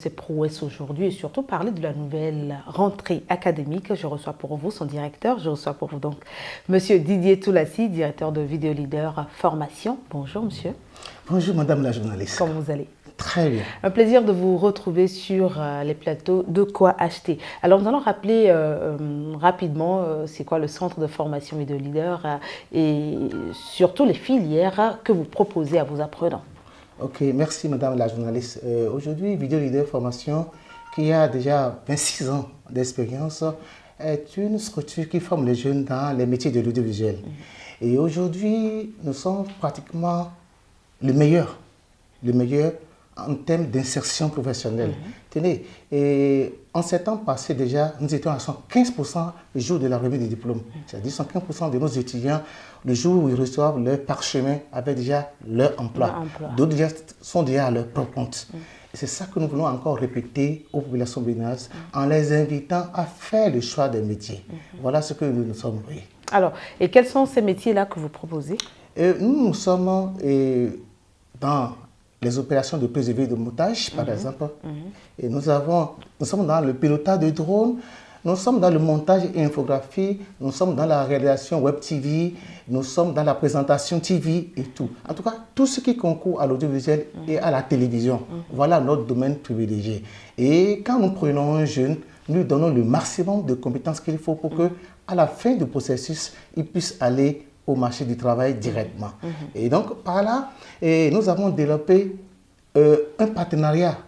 Ses prouesses aujourd'hui et surtout parler de la nouvelle rentrée académique. Je reçois pour vous son directeur, je reçois pour vous donc Monsieur Didier Toulassi, directeur de Video Leader Formation. Bonjour monsieur. Bonjour madame la journaliste. Comment vous allez? Très bien. Un plaisir de vous retrouver sur les plateaux de Quoi acheter. Alors nous allons rappeler rapidement c'est quoi le centre de formation Video Leader et surtout les filières que vous proposez à vos apprenants. Ok, merci madame la journaliste. Aujourd'hui, Video Leader Formation, qui a déjà 26 ans d'expérience, est une structure qui forme les jeunes dans les métiers de l'audiovisuel. Et aujourd'hui, nous sommes pratiquement le meilleur en termes d'insertion professionnelle. Tenez, et en 7 ans passés déjà, nous étions à 115% le jour de la remise des diplômes. C'est-à-dire 115% de nos étudiants, le jour où ils reçoivent leur parchemin, avaient déjà leur emploi. D'autres sont déjà à leur propre compte. Et c'est ça que nous voulons encore répéter aux populations béninoises en les invitant à faire le choix des métiers. Voilà ce que nous sommes. Oui. Alors, et quels sont ces métiers-là que vous proposez? Nous sommes dans les opérations de prise de vie de montage, par exemple. Et nous sommes dans le pilotage de drones, nous sommes dans le montage et infographie, nous sommes dans la réalisation web TV, nous sommes dans la présentation TV et tout. En tout cas, tout ce qui concourt à l'audiovisuel et à la télévision. Voilà notre domaine privilégié. Et quand nous prenons un jeune, nous lui donnons le maximum de compétences qu'il faut pour que, à la fin du processus, il puisse aller au marché du travail directement. Et donc, par là, nous avons développé un partenariat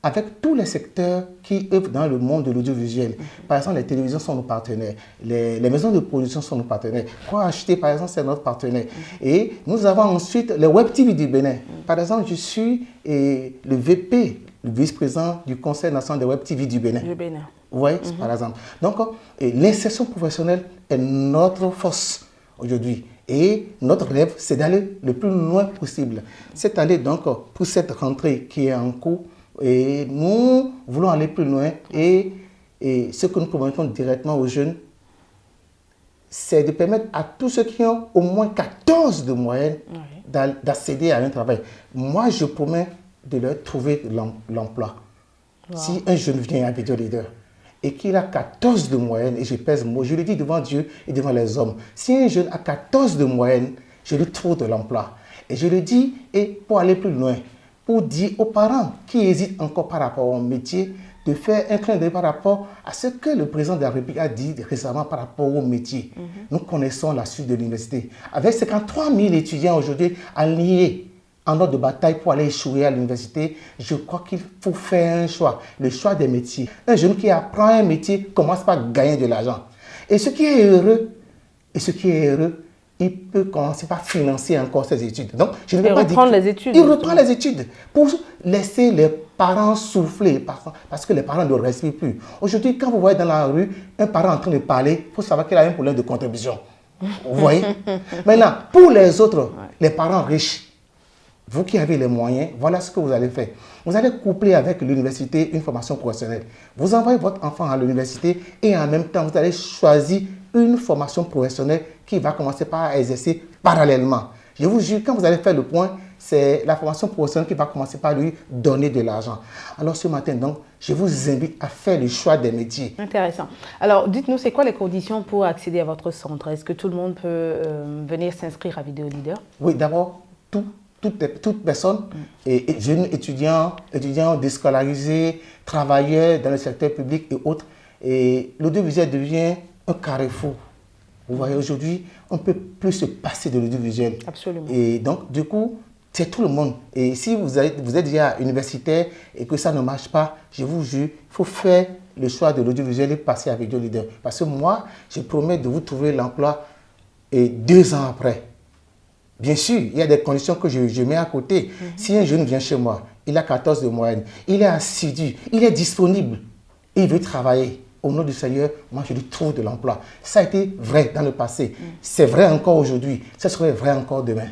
avec tous les secteurs qui œuvrent dans le monde de l'audiovisuel. Par exemple, les télévisions sont nos partenaires, les maisons de production sont nos partenaires. Quoi acheter, par exemple, c'est notre partenaire. Et nous avons ensuite les Web TV du Bénin. Par exemple, je suis le VP, le vice-président du Conseil national des Web TV du Bénin. Vous voyez, par exemple. Donc, l'insertion professionnelle est notre force aujourd'hui. Et notre rêve, c'est d'aller le plus loin possible. Cette année, donc, pour cette rentrée qui est en cours, et nous voulons aller plus loin. Et ce que nous promettons directement aux jeunes, c'est de permettre à tous ceux qui ont au moins 14 de moyenne d'accéder à un travail. Moi, je promets de leur trouver l'emploi. Si un jeune vient à Video Leader, et qu'il a 14 de moyenne, et je pèse moi, je le dis devant Dieu et devant les hommes, si un jeune a 14 de moyenne, je lui trouve de l'emploi. Et je le dis, et pour aller plus loin, pour dire aux parents qui hésitent encore par rapport au métier, de faire un clin d'œil par rapport à ce que le président de la République a dit récemment par rapport au métier. Nous connaissons la suite de l'université. Avec 53 000 étudiants aujourd'hui alliés en ordre de bataille pour aller échouer à l'université, je crois qu'il faut faire un choix, le choix des métiers. Un jeune qui apprend un métier commence par gagner de l'argent. Et ce qui est heureux, il peut commencer par financer encore ses études. Donc, je ne vais pas dire les études. Il reprend les études pour laisser les parents souffler parce que les parents ne respirent plus. Aujourd'hui, quand vous voyez dans la rue un parent en train de parler, il faut savoir qu'il a un problème de contribution. Vous voyez? Maintenant, pour les autres, les parents riches, vous qui avez les moyens, voilà ce que vous allez faire. Vous allez coupler avec l'université une formation professionnelle. Vous envoyez votre enfant à l'université et en même temps, vous allez choisir une formation professionnelle qui va commencer par exercer parallèlement. Je vous jure, quand vous allez faire le point, c'est la formation professionnelle qui va commencer par lui donner de l'argent. Alors ce matin, donc, je vous invite à faire le choix des métiers. Intéressant. Alors, dites-nous, c'est quoi les conditions pour accéder à votre centre? Est-ce que tout le monde peut venir s'inscrire à Video Leader? Oui, d'abord, toute personne, et jeunes étudiants déscolarisés, travailleurs dans le secteur public et autres, et l'audiovisuel devient un carrefour. Vous voyez, aujourd'hui, on ne peut plus se passer de l'audiovisuel. Absolument. Et donc, du coup, c'est tout le monde. Et si vous êtes déjà universitaire et que ça ne marche pas, je vous jure, il faut faire le choix de l'audiovisuel et passer à Video Leader. Parce que moi, je promets de vous trouver l'emploi 2 ans après. Bien sûr, il y a des conditions que je mets à côté. Si un jeune vient chez moi, il a 14 de moyenne, il est assidu, il est disponible, il veut travailler. Au nom du Seigneur, moi je lui trouve de l'emploi. Ça a été vrai dans le passé. C'est vrai encore aujourd'hui. Ça serait vrai encore demain.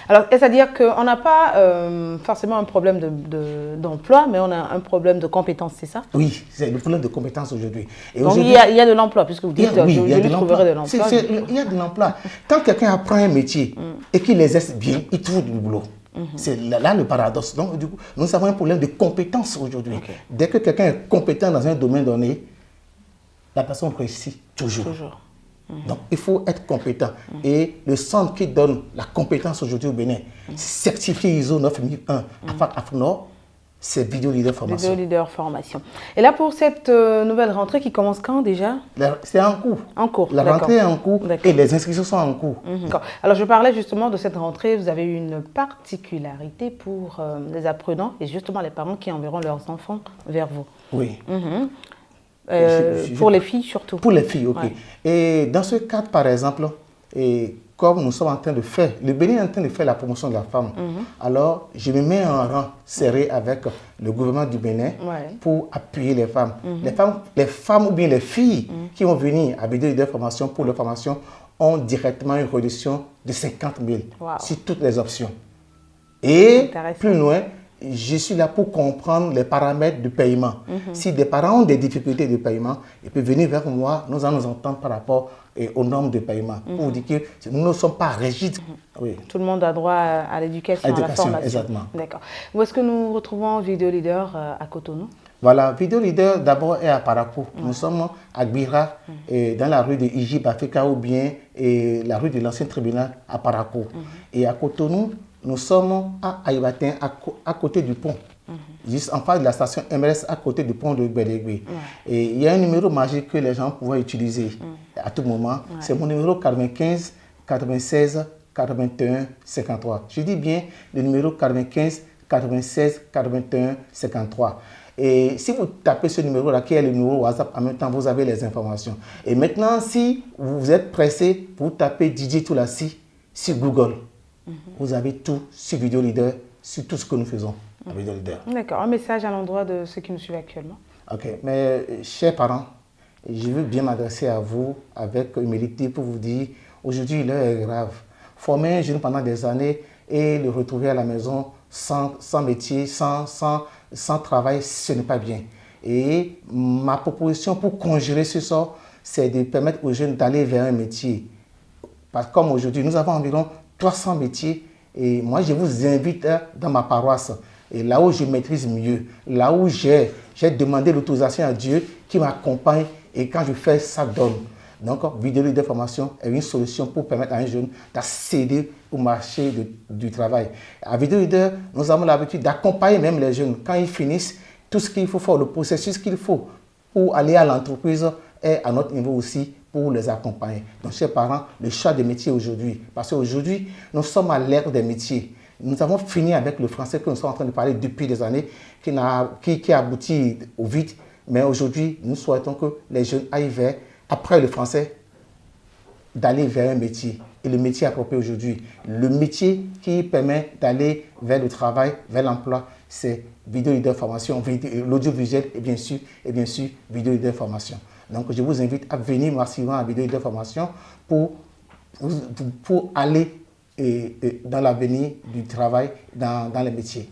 Alors, c'est-à-dire qu'on n'a pas forcément un problème d'emploi, mais on a un problème de compétences, c'est ça? Oui, c'est le problème de compétences aujourd'hui. Donc, il y a de l'emploi, puisque vous dites oui, je lui trouverai de l'emploi. Il y a de l'emploi. Quand quelqu'un apprend un métier et qu'il l'exerce bien, il trouve du boulot. C'est là le paradoxe. Donc, du coup, nous avons un problème de compétence aujourd'hui. Dès que quelqu'un est compétent dans un domaine donné, la personne réussit toujours. Donc, il faut être compétent. Et le centre qui donne la compétence aujourd'hui au Bénin, c'est certifié ISO 9001 AFNOR, c'est Vidéo Leader Formation. Vidéo Leader Formation. Et là, pour cette nouvelle rentrée qui commence quand déjà? C'est en cours. En cours. La rentrée est en cours et les inscriptions sont en cours. Alors, je parlais justement de cette rentrée. Vous avez eu une particularité pour les apprenants et justement les parents qui enverront leurs enfants vers vous. Oui. Pour les filles surtout. Pour les filles, ok. Et dans ce cadre, par exemple, comme nous sommes en train de faire, le Bénin est en train de faire la promotion de la femme, alors je me mets en rang serré avec le gouvernement du Bénin pour appuyer les femmes. Les femmes ou bien les filles qui vont venir à Vidéo Leader Formation pour leur formation ont directement une réduction de 50 000 sur toutes les options. Et plus loin, je suis là pour comprendre les paramètres de paiement. Si des parents ont des difficultés de paiement, ils peuvent venir vers moi, nous allons nous entendre par rapport aux normes de paiement. Pour vous dire que nous ne sommes pas rigides. Tout le monde a droit à l'éducation, à la formation. Exactement. D'accord. Où est-ce que nous retrouvons Vidéo Leader à Cotonou? Voilà, Vidéo Leader d'abord est à Parakou. Nous sommes à Gbira, dans la rue de Iji Bafika ou bien la rue de l'ancien tribunal à Parakou. Et à Cotonou, nous sommes à Aïbatin, à côté du pont. Juste en face de la station MRS, à côté du pont de Bédégué. Et il y a un numéro magique que les gens pouvaient utiliser à tout moment. C'est mon numéro 95 96 81 53. Je dis bien le numéro 95 96 81 53. Et si vous tapez ce numéro-là, qui est le numéro WhatsApp, en même temps, vous avez les informations. Et maintenant, si vous êtes pressé, vous tapez DJ Toulassi sur Google. Vous avez tout sur Vidéo Leader, sur tout ce que nous faisons à Vidéo Leader. D'accord. Un message à l'endroit de ceux qui nous suivent actuellement. Ok. Mais, chers parents, je veux bien m'adresser à vous avec humilité pour vous dire, aujourd'hui, l'heure est grave. Former un jeune pendant des années et le retrouver à la maison sans métier, sans travail, ce n'est pas bien. Et ma proposition pour conjurer ce sort, c'est de permettre aux jeunes d'aller vers un métier. Parce que comme aujourd'hui, nous avons environ 300 métiers et moi, je vous invite dans ma paroisse. Et là où je maîtrise mieux, là où j'ai demandé l'autorisation à Dieu qui m'accompagne et quand je fais, ça donne. Donc, Vidéo Leader Formation est une solution pour permettre à un jeune d'accéder au marché du travail. À Vidéo Leader, nous avons l'habitude d'accompagner même les jeunes. Quand ils finissent, tout ce qu'il faut faire, le processus qu'il faut pour aller à l'entreprise est à notre niveau aussi pour les accompagner. Donc, chers parents, le choix des métiers aujourd'hui, parce qu'aujourd'hui, nous sommes à l'ère des métiers. Nous avons fini avec le français que nous sommes en train de parler depuis des années, qui aboutit au vide. Mais aujourd'hui, nous souhaitons que les jeunes aillent vers, après le français, d'aller vers un métier. Et le métier approprié aujourd'hui, le métier qui permet d'aller vers le travail, vers l'emploi, c'est Vidéo Leader Formation, l'audiovisuel et bien sûr, Vidéo Leader Formation. Donc, je vous invite à venir massivement à Vidéo Leader Formation pour aller dans l'avenir du travail, dans les métiers.